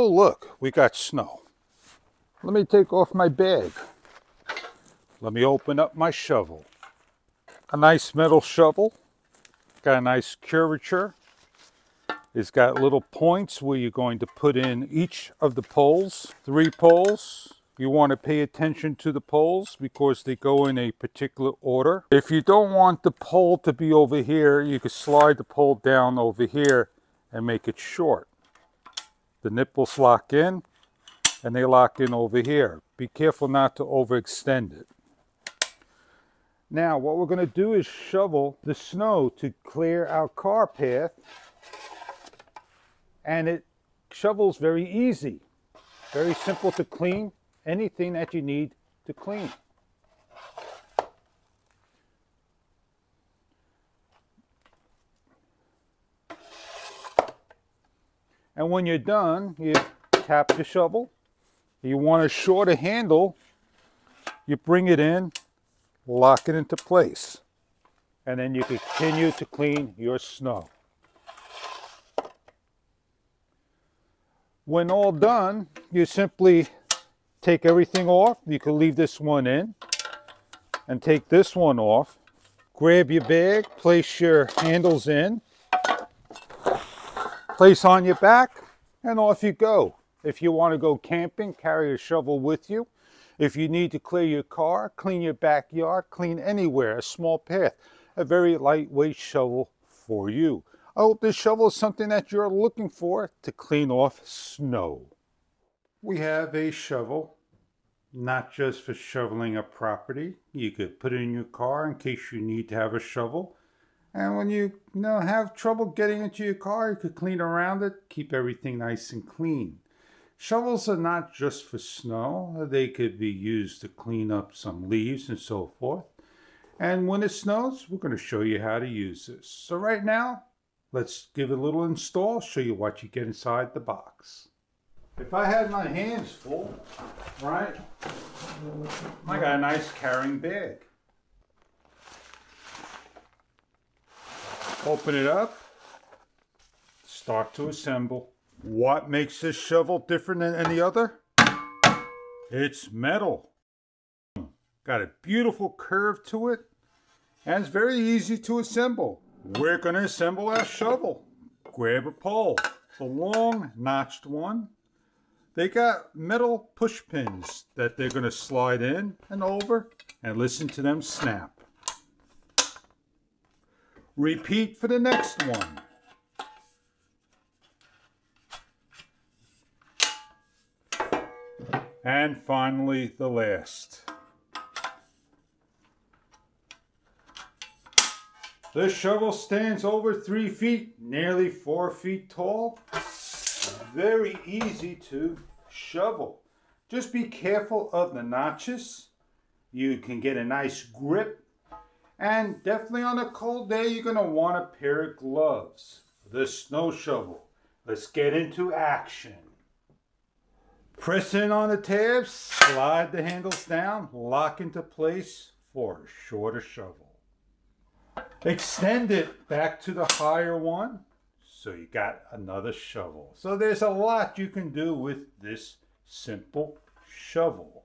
Oh look, we got snow. Let me take off my bag. Let me open up my shovel. A nice metal shovel. Got a nice curvature. It's got little points where you're going to put in each of the poles. 3 poles. You want to pay attention to the poles because they go in a particular order. If you don't want the pole to be over here, you can slide the pole down over here and make it short. The nipples lock in and they lock in over here. Be careful not to overextend it. Now what we're going to do is shovel the snow to clear our car path, and it shovels very easy, very simple to clean anything that you need to clean. And when you're done, you tap the shovel. You want a shorter handle, you bring it in, lock it into place, and then you continue to clean your snow. When all done, you simply take everything off. You can leave this one in and take this one off. Grab your bag, place your handles in, place on your back, and off you go. If you want to go camping, carry a shovel with you. If you need to clear your car, clean your backyard, clean anywhere, a small path, a very lightweight shovel for you. I hope this shovel is something that you're looking for to clean off snow. We have a shovel, not just for shoveling a property. You could put it in your car in case you need to have a shovel. And when you have trouble getting into your car, you could clean around it, keep everything nice and clean. Shovels are not just for snow. They could be used to clean up some leaves and so forth. And when it snows, we're going to show you how to use this. So right now, let's give it a little install, show you what you get inside the box. If I had my hands full, right, I got a nice carrying bag. Open it up, start to assemble. What makes this shovel different than any other? It's metal. Got a beautiful curve to it, and it's very easy to assemble. We're going to assemble our shovel. Grab a pole, the long notched one. They got metal push pins that they're going to slide in and over, and listen to them snap. Repeat for the next one. And finally, the last. This shovel stands over 3 feet, nearly 4 feet tall. Very easy to shovel. Just be careful of the notches. You can get a nice grip. And definitely on a cold day, you're going to want a pair of gloves for this snow shovel. Let's get into action. Press in on the tabs, slide the handles down, lock into place for a shorter shovel. Extend it back to the higher one, so you got another shovel. So there's a lot you can do with this simple shovel.